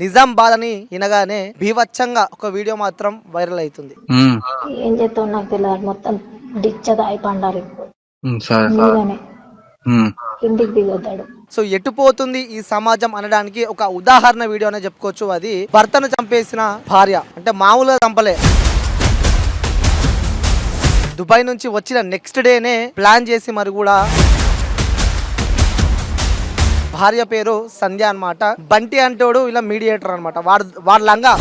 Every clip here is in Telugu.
నిజాం బాధని వినగానే బీభత్సంగా ఒక వీడియో మాత్రం వైరల్ అవుతుంది. ఏం చేస్తావు నాకు తెలియదు, మొత్తం డిచ్చదాయి పండాలి సరే మీదనే ఇంటికి దిగొద్దాడు. సో ఎటు పోతుంది ఈ సమాజం అనడానికి ఒక ఉదాహరణ వీడియో అనే చెప్పుకోవచ్చు. అది భర్తను చంపేసిన భార్య, అంటే మామూలుగా చంపలే. దుబాయ్ నుంచి వచ్చిన నెక్స్ట్ డేనే ప్లాన్ చేసి మరి కూడా భార్య పేరు సంధ్య అన్నమాట. బంటి అంటోడు ఇలా మీడియేటర్ అనమాట. వాడు లంగా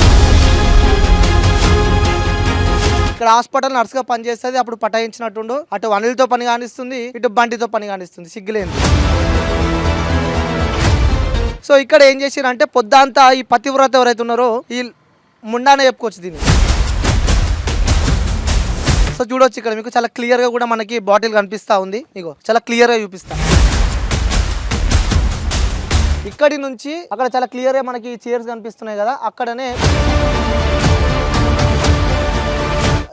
ఇక్కడ హాస్పిటల్ నర్సుగా పనిచేస్తుంది. అప్పుడు పటాయించినట్టుండు. అటు అనిల్తో పని కానిస్తుంది, ఇటు బంటితో పని కానిస్తుంది. సిగ్గులేంది. సో ఇక్కడ ఏం చేసిరంటే పొద్దంతా ఈ పతివ్రత ఎవరైతే ఉన్నారో ఈ ముండానే చెప్పుకోవచ్చు దీన్ని. సో చూడొచ్చు ఇక్కడ మీకు చాలా క్లియర్గా కూడా మనకి బాటిల్ కనిపిస్తూ ఉంది. ఇగో చాలా క్లియర్గా చూపిస్తా. ఇక్కడి నుంచి అక్కడ చాలా క్లియర్గా మనకి చైర్స్ కనిపిస్తున్నాయి కదా, అక్కడనే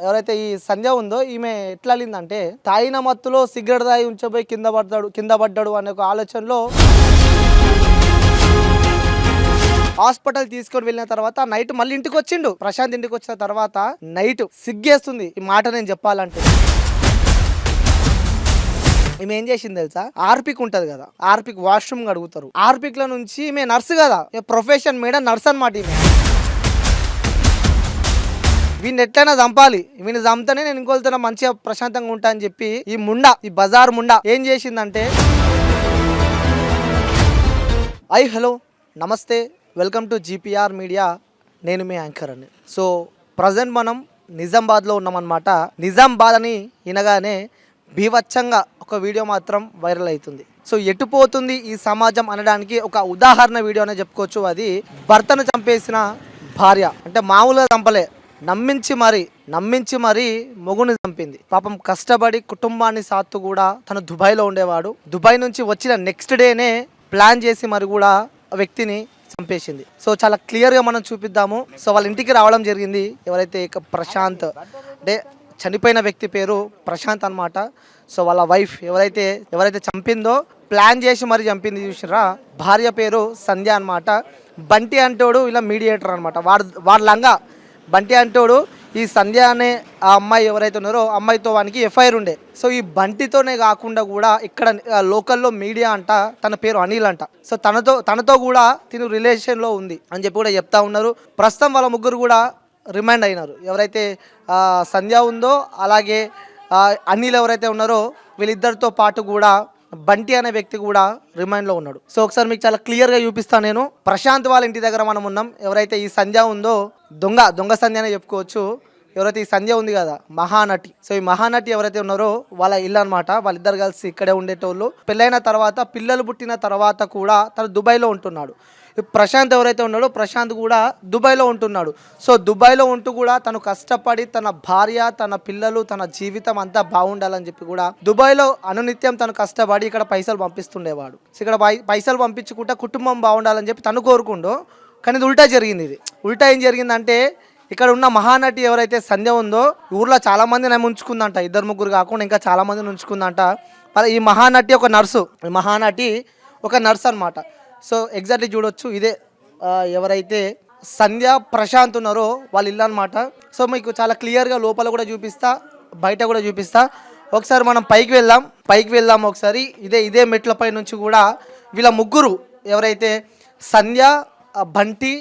ఎవరైతే ఈ సంధ్య ఉందో ఈమె ఎట్లా అలిందంటే తాగిన మత్తులో సిగరెట్ తాగి ఉంచబోయి కింద పడ్డాడు అనే ఒక ఆలోచనలో హాస్పిటల్ తీసుకొని వెళ్ళిన తర్వాత నైట్ మళ్ళీ ఇంటికి వచ్చిండు. ప్రశాంత్ ఇంటికి వచ్చిన తర్వాత నైట్ సిగ్గేస్తుంది ఈ మాట నేను చెప్పాలంటే. ఈమె ఏం చేసింది తెలుసా, ఆర్పిక్ ఉంటది కదా, ఆర్పిక్ వాష్రూమ్ అడుగుతారు. ఆర్పిక్ లో నుంచి ఈమె నర్సు కదా, ప్రొఫెషన్ మేడం నర్స్ అనమాట. ఈమె వీడిని ఎట్లయినా చంపాలి, వీడిని చంపితేనే నేను ఇంకోళ్ళతో మంచిగా ప్రశాంతంగా ఉంటా అని చెప్పి ఈ బజార్ ముండా ఏం చేసిందంటే హలో నమస్తే, వెల్కమ్ టు జీపీఆర్ మీడియా, నేను మీ యాంకర్ అని. సో ప్రజెంట్ మనం నిజామాబాద్లో ఉన్నామన్నమాట. నిజామాబాద్ అని వినగానే బీభత్సంగా ఒక వీడియో మాత్రం వైరల్ అవుతుంది. సో ఎటు పోతుంది ఈ సమాజం అనడానికి ఒక ఉదాహరణ వీడియో అనే చెప్పుకోవచ్చు. అది భర్తను చంపేసిన భార్య, అంటే మామూలుగా చంపలే, నమ్మించి మరీ మొగుని చంపింది. పాపం కష్టపడి కుటుంబాన్ని సాత్తు కూడా తను దుబాయ్లో ఉండేవాడు. దుబాయ్ నుంచి వచ్చిన నెక్స్ట్ డేనే ప్లాన్ చేసి మరి కూడా ఆ వ్యక్తిని చంపేసింది. సో చాలా క్లియర్గా మనం చూపిద్దాము. సో వాళ్ళ ఇంటికి రావడం జరిగింది. ఎవరైతే ప్రశాంత్, అంటే చనిపోయిన వ్యక్తి పేరు ప్రశాంత్ అనమాట. సో వాళ్ళ వైఫ్ ఎవరైతే చంపిందో ప్లాన్ చేసి మరి చంపింది చూసిరా, భార్య పేరు సంధ్య అనమాట. బంటి అంటోడు ఇలా మీడియేటర్ అనమాట. వాడు లంగా బంటి అంటోడు ఈ సంధ్య అనే ఆ అమ్మాయి ఎవరైతే ఉన్నారో అమ్మాయితో వానికి ఎఫ్ఐఆర్ ఉండే. సో ఈ బంటితోనే కాకుండా కూడా ఇక్కడ లోకల్లో మీడియా అంట, తన పేరు అనిల్ అంట. సో తనతో కూడా తిను రిలేషన్లో ఉంది అని చెప్పి కూడా చెప్తా ఉన్నారు. ప్రస్తుతం వాళ్ళ ముగ్గురు కూడా రిమాండ్ అయినారు. ఎవరైతే సంధ్య ఉందో అలాగే అనిల్ ఎవరైతే ఉన్నారో వీళ్ళిద్దరితో పాటు కూడా బంటి అనే వ్యక్తి కూడా రిమాండ్లో ఉన్నాడు. సో ఒకసారి మీకు చాలా క్లియర్గా చూపిస్తాను నేను. ప్రశాంత్ వాళ్ళ ఇంటి దగ్గర మనం ఉన్నాం. ఎవరైతే ఈ సంధ్య ఉందో దొంగ సంధ్య అనే చెప్పుకోవచ్చు. ఎవరైతే ఈ సంధ్య ఉంది కదా మహానటి, సో ఈ మహానటి ఎవరైతే ఉన్నారో వాళ్ళ ఇల్లు అనమాట. వాళ్ళిద్దరు కలిసి ఇక్కడే ఉండేటోళ్ళు. పెళ్ళైన తర్వాత పిల్లలు పుట్టిన తర్వాత కూడా తను దుబాయ్లో ఉంటున్నాడు. ప్రశాంత్ ఎవరైతే ఉన్నాడో ప్రశాంత్ కూడా దుబాయ్లో ఉంటున్నాడు. సో దుబాయ్లో ఉంటూ కూడా తను కష్టపడి తన భార్య, తన పిల్లలు, తన జీవితం అంతా బాగుండాలని చెప్పి కూడా దుబాయ్లో అనునిత్యం తను కష్టపడి ఇక్కడ పైసలు పంపిస్తుండేవాడు. సో ఇక్కడ పైసలు పంపించుకుంటా కుటుంబం బాగుండాలని చెప్పి తను కోరుకుండో, కానీ ఇది ఉల్టా జరిగింది. ఉల్టా ఏం జరిగిందంటే ఇక్కడ ఉన్న మహానటి ఎవరైతే సంధ్య ఉందో ఊర్లో చాలామంది నేను ఉంచుకుందంట. 2-3 కాకుండా ఇంకా చాలామందిని ఉంచుకుందంట. మరి ఈ మహానటి ఒక నర్సు, అనమాట. సో ఎగ్జాక్ట్లీ చూడొచ్చు, ఇదే ఎవరైతే సంధ్య ప్రశాంత్ ఉన్నారో వాళ్ళ ఇల్లు అనమాట. సో మీకు చాలా క్లియర్గా లోపల కూడా చూపిస్తా, బయట కూడా చూపిస్తా. ఒకసారి మనం పైకి వెళ్దాం ఒకసారి. ఇదే మెట్లపై నుంచి కూడా వీళ్ళ ముగ్గురు ఎవరైతే సంధ్య, బంటి,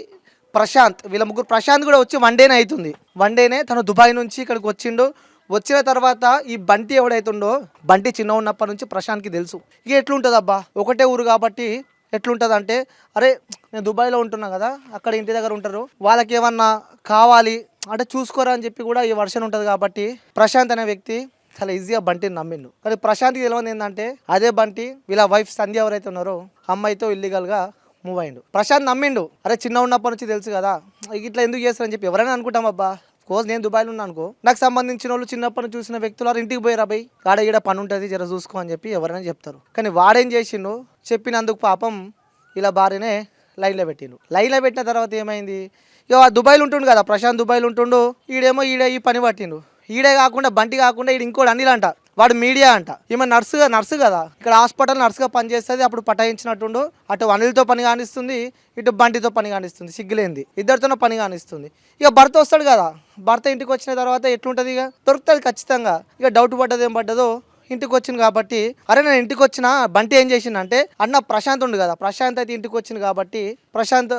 ప్రశాంత్, వీళ్ళ ముగ్గురు. ప్రశాంత్ కూడా వచ్చి వన్ డేనే తను దుబాయ్ నుంచి ఇక్కడికి వచ్చిండు. వచ్చిన తర్వాత ఈ బంటి ఎవడైతుండో, బంటి చిన్న ఉన్నప్పటి నుంచి ప్రశాంత్కి తెలుసు. ఇక ఎట్లుంటుంది అబ్బా, ఒకటే ఊరు కాబట్టి ఎట్లుంటుంది అంటే, అరే నేను దుబాయ్లో ఉంటున్నా కదా, అక్కడ ఇంటి దగ్గర ఉంటారు, వాళ్ళకి ఏమన్నా కావాలి అంటే చూసుకోరా అని చెప్పి కూడా ఈ వర్షన్ ఉంటుంది. కాబట్టి ప్రశాంత్ అనే వ్యక్తి చాలా ఈజీగా బంటిని నమ్మిండు. కానీ ప్రశాంత్కి తెలియదు ఏంటంటే అదే బంటి వీళ్ళ వైఫ్ సంధ్య ఎవరైతే ఉన్నారో అమ్మాయితో ఇల్లీగల్గా మూవ్ అయ్యిండు. ప్రశాంత్ నమ్మిండు, అరే చిన్న ఉన్నప్పటి నుంచి తెలుసు కదా, ఇట్లా ఎందుకు చేస్తారని చెప్పి ఎవరైనా అనుకుంటాం. అబ్బా కోర్స్ నేను దుబాయ్లో ఉన్నా అనుకో, నాకు సంబంధించిన వాళ్ళు చిన్నప్పటి నుంచి చూసిన వ్యక్తులు ఇంటికి పోయారు, అబ్బాయి ఈడ పని ఉంటుంది జర చూసుకో అని చెప్పి ఎవరైనా చెప్తారు. కానీ వాడేం చేసిండు, చెప్పినందుకు పాపం ఇలా భార్యనే లైన్లో పెట్టిన తర్వాత ఏమైంది, ఇక దుబాయ్లో ఉంటుండు కదా ప్రశాంత్, దుబాయ్లో ఉంటుండు. ఈడ ఈ పని పట్టిండు. ఈడే కాకుండా బంటి కాకుండా ఈడు ఇంకోటి అనిల్ అంట, వాడు మీడియా అంట, ఈమె నర్సు కదా, ఇక్కడ హాస్పిటల్ నర్సుగా పనిచేస్తుంది, అప్పుడు పటాయించినట్టుండు, అటు అనిల్తో పని కానిస్తుంది, ఇటు బంటితో పని కానిస్తుంది, సిగ్గులేంది, ఇద్దరితోనో పని కానిస్తుంది. ఇక భర్త వస్తాడు కదా, భర్త ఇంటికి వచ్చిన తర్వాత ఎట్లుంటుంది, ఇక దొరుకుతుంది ఖచ్చితంగా. ఇక డౌట్ పడ్డది ఏం పడ్డదో, ఇంటికి వచ్చింది కాబట్టి, అరే నేను ఇంటికి వచ్చిన బంటి ఏం చేసిందంటే, అన్న ప్రశాంత్ ఉండు కదా, ప్రశాంత్ అయితే ఇంటికి వచ్చింది కాబట్టి ప్రశాంత్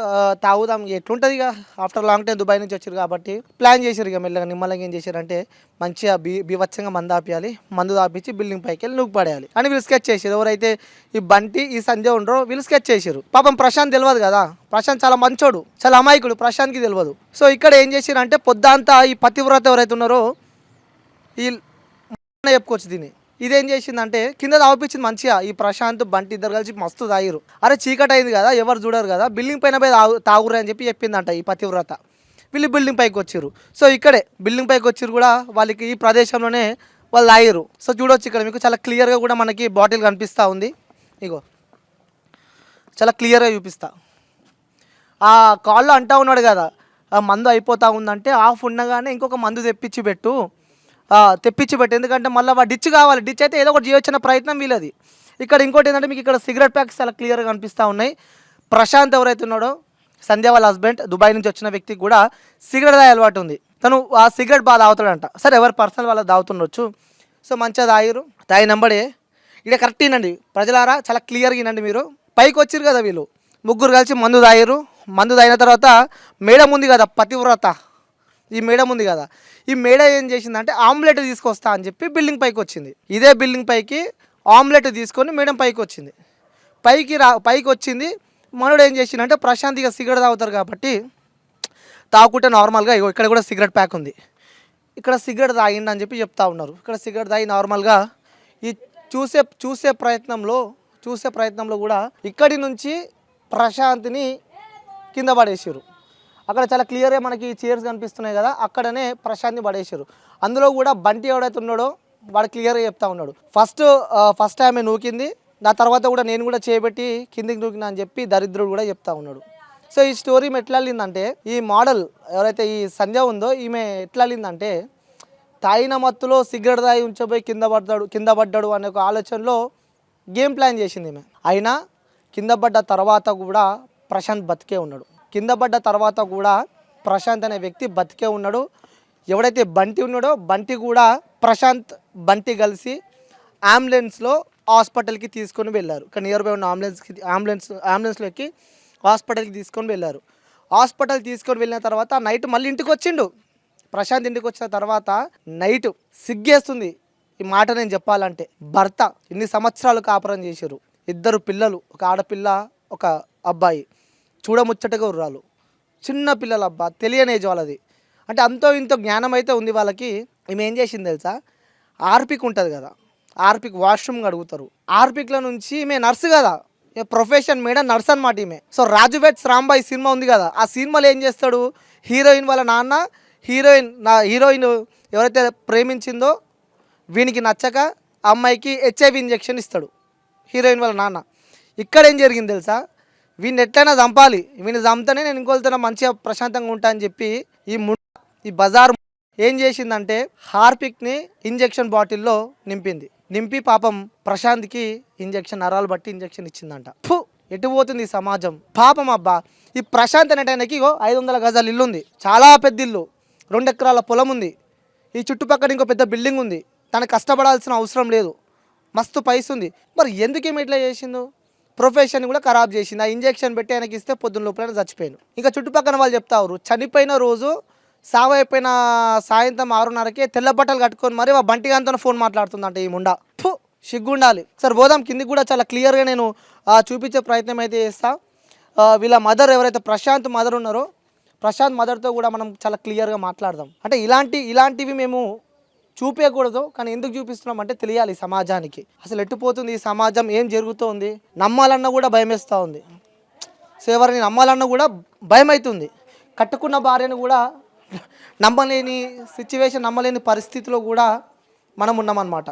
తాగుదాం ఎట్లుంటుంది ఇక, ఆఫ్టర్ లాంగ్ టైం దుబాయ్ నుంచి వచ్చారు కాబట్టి ప్లాన్ చేశారు. ఇక మెల్లగా నిమ్మలంగా ఏం చేశారంటే, మంచిగా బీభత్సంగా మందు ఆపియాలి, మందు ఆపించి బిల్డింగ్ పైకి వెళ్ళి నూకు పడేయాలి అని వీళ్ళు స్కెచ్ చేశారు. ఎవరైతే ఈ బంటి ఈ సంజయ్ ఉండరో వీళ్ళు స్కెచ్ చేశారు. పాపం ప్రశాంత్ తెలియదు కదా, ప్రశాంత్ చాలా మంచోడు, చాలా అమాయకుడు, ప్రశాంత్కి తెలియదు. సో ఇక్కడ ఏం చేశారంటే, పొద్దంతా ఈ పతివ్రత ఎవరైతే ఉన్నారో ఈ చెప్పుకోవచ్చు దీన్ని, ఇదేం చేసిందంటే కింద తాగిపించింది మంచిగా. ఈ ప్రశాంత్ బంటి ఇద్దరు కలిసి మస్తు తాగిరు. అరే చీకటి అయింది కదా, ఎవరు చూడరు కదా, బిల్డింగ్ పైన పోయి తాగురు అని చెప్పి చెప్పిందంట ఈ పతివ్రత. వీళ్ళు బిల్డింగ్ పైకి వచ్చారు. సో ఇక్కడే బిల్డింగ్ పైకి వచ్చారు కూడా, వాళ్ళకి ఈ ప్రదేశంలోనే వాళ్ళు తాగిరు. సో చూడవచ్చు ఇక్కడ మీకు చాలా క్లియర్గా కూడా మనకి బాటిల్ కనిపిస్తూ ఉంది. ఇగో చాలా క్లియర్గా చూపిస్తా. ఆ కాల్లో అంటా ఉన్నాడు కదా, ఆ మందు అయిపోతూ ఉందంటే ఆఫ్ ఉండగానే ఇంకొక మందు తెప్పించి పెట్టు, ఎందుకంటే మళ్ళీ డిచ్ కావాలి, డిచ్ అయితే ఏదో ఒకటి చేయొచ్చిన ప్రయత్నం వీళ్ళది. ఇక్కడ ఇంకోటి ఏంటంటే మీకు ఇక్కడ సిగరెట్ ప్యాక్స్ చాలా క్లియర్గా కనిపిస్తూ ఉన్నాయి. ప్రశాంత్ ఎవరైతే ఉన్నాడో సంధ్య వాళ్ళ హస్బెండ్, దుబాయ్ నుంచి వచ్చిన వ్యక్తికి కూడా సిగరెట్ తాగే అలవాటు ఉంది. తను ఆ సిగరెట్ బాగా తాగుతాడంట. సరే ఎవరు పర్సనల్ వాళ్ళకి తాగుతుండొచ్చు. సో మంచిగా తాగిరు, తాగినంబడే ఇక్కడ కరెక్ట్ వినండి ప్రజలారా, చాలా క్లియర్గా వినండి మీరు. పైకి వచ్చిరు కదా వీళ్ళు ముగ్గురు కలిసి మందు తాగిరు. మందు తాగిన తర్వాత మేడం ఉంది కదా పతివ్రత, ఈ మేడం ఉంది కదా, ఈ మేడ ఏం చేసిందంటే ఆమ్లెట్ తీసుకొస్తా అని చెప్పి బిల్డింగ్ పైకి వచ్చింది. ఇదే బిల్డింగ్ పైకి ఆమ్లెట్ తీసుకొని మేడం పైకి వచ్చింది. పైకి వచ్చింది. మనోడు ఏం చేసిందంటే, ప్రశాంత్ ఇక సిగరెట్ తాగుతారు కాబట్టి తాగుకుంటే నార్మల్గా ఇక్కడ కూడా సిగరెట్ ప్యాక్ ఉంది, ఇక్కడ సిగరెట్ తాగిండి అని చెప్పి చెప్తా ఉన్నారు. ఇక్కడ సిగరెట్ తాగి నార్మల్గా ఈ చూసే ప్రయత్నంలో కూడా ఇక్కడి నుంచి ప్రశాంత్ని కింద పడేసారు. అక్కడ చాలా క్లియర్గా మనకి చైర్స్ కనిపిస్తున్నాయి కదా, అక్కడనే ప్రశాంత్ని పడేసారు. అందులో కూడా బంటి ఎవడైతే ఉన్నాడో వాడు క్లియర్గా చెప్తా ఉన్నాడు, ఫస్ట్ ఆమె నూకింది, నా తర్వాత కూడా నేను కూడా చేయబెట్టి కిందికి నూకినా అని చెప్పి దరిద్రుడు కూడా చెప్తా ఉన్నాడు. సో ఈ స్టోరీ ఎట్లా వెళ్ళిందంటే, ఈ మోడల్ ఎవరైతే ఈ సంధ్య ఉందో ఈమె ఎట్లా వెళ్ళిందంటే, తాగిన మత్తులో సిగరెట్ తాగి ఉంచబోయి కింద పడ్డాడు అనే ఒక ఆలోచనలో గేమ్ ప్లాన్ చేసింది ఈమె. అయినా కింద పడ్డ తర్వాత కూడా ప్రశాంత్ బతికే ఉన్నాడు. కింద పడ్డ తర్వాత కూడా ప్రశాంత్ అనే వ్యక్తి బతికే ఉన్నాడు. ఎవడైతే బంటి ఉన్నాడో బంటి కూడా ప్రశాంత్ బంటి కలిసి అంబులెన్స్లో హాస్పిటల్కి తీసుకొని వెళ్ళారు. ఇక్కడ నియర్ బై ఉన్న అంబులెన్స్లో ఎక్కి హాస్పిటల్కి తీసుకొని వెళ్ళారు. హాస్పిటల్ తీసుకొని వెళ్ళిన తర్వాత నైట్ మళ్ళీ ఇంటికి వచ్చిండు. ప్రశాంత్ ఇంటికి వచ్చిన తర్వాత నైట్ సిగ్గేస్తుంది ఈ మాట నేను చెప్పాలంటే. భర్త ఇన్ని సంవత్సరాలు కాపురం చేశారు, 2 పిల్లలు, ఒక ఆడపిల్ల ఒక అబ్బాయి, చూడముచ్చటగా ఉర్రాలు, చిన్న పిల్లల అబ్బా, తెలియని ఏజ్ వాళ్ళది. అంటే అంతో ఇంతో జ్ఞానం అయితే ఉంది వాళ్ళకి. ఈమె ఏం చేసింది తెలుసా, ఆర్పిక్ ఉంటుంది కదా, ఆర్పిక్ వాష్రూమ్ అడుగుతారు, ఆర్పిక్ల నుంచి ఈమె నర్సు కదా, ప్రొఫెషన్ మేడం నర్స్ అనమాట ఈమె. సో రాజువేట్స్ రాంబాయి సినిమా ఉంది కదా, ఆ సినిమాలో ఏం చేస్తాడు, హీరోయిన్ వాళ్ళ నాన్న హీరోయిన్ ఎవరైతే ప్రేమించిందో వీనికి నచ్చక అమ్మాయికి HIV ఇంజెక్షన్ ఇస్తాడు హీరోయిన్ వాళ్ళ నాన్న. ఇక్కడ ఏం జరిగింది తెలుసా, వీడిని ఎట్లయినా చంపాలి, వీడిని చంపితేనే నేను ఇంకోళ్ళతో మంచిగా ప్రశాంతంగా ఉంటా అని చెప్పి ఈ బజార్ ఏం చేసిందంటే హార్పిక్ని ఇంజెక్షన్ బాటిల్లో నింపి పాపం ప్రశాంత్కి ఇంజెక్షన్ నరాలు బట్టి ఇంజెక్షన్ ఇచ్చిందంట. ఎటు పోతుంది ఈ సమాజం, పాపం అబ్బా. ఈ ప్రశాంత్ అనేటానికి 500 గజాల ఇల్లు ఉంది, చాలా పెద్ద ఇల్లు, 2 ఎకరాల పొలం ఉంది, ఈ చుట్టుపక్కల ఇంకో పెద్ద బిల్డింగ్ ఉంది, తను కష్టపడాల్సిన అవసరం లేదు, మస్తు పైస ఉంది. మరి ఎందుకేమి ఇట్లా చేసిందో, ప్రొఫెషన్ కూడా ఖరాబ్ చేసింది. ఆ ఇంజెక్షన్ పెట్టి ఆయనకి ఇస్తే పొద్దున్న లోపల చచ్చిపోయాను. ఇంకా చుట్టుపక్కల వాళ్ళు చెప్తారు, చనిపోయిన రోజు సావు అయిపోయిన సాయంత్రం 6:30కే తెల్ల బట్టలు కట్టుకొని మరి ఆ బంటిగాంతో ఫోన్ మాట్లాడుతుందంట ఈ ముండా. సిగ్గుండాలి. సరే పోదాం కిందికి కూడా చాలా క్లియర్గా నేను చూపించే ప్రయత్నం అయితే చేస్తా. వీళ్ళ మదర్ ఎవరైతే ప్రశాంత్ మదర్ ఉన్నారో, ప్రశాంత్ మదర్తో కూడా మనం చాలా క్లియర్గా మాట్లాడదాం. అంటే ఇలాంటివి మేము చూపించకూడదు, కానీ ఎందుకు చూపిస్తున్నాం అంటే తెలియాలి సమాజానికి అసలు ఎట్టుపోతుంది ఈ సమాజం, ఏం జరుగుతుంది. నమ్మాలన్నా కూడా భయం వేస్తూ ఉంది. సో ఎవరిని నమ్మాలన్నా కూడా భయం అవుతుంది. కట్టుకున్న భార్యను కూడా నమ్మలేని సిచ్యువేషన్, నమ్మలేని పరిస్థితిలో కూడా మనం ఉన్నామన్నమాట.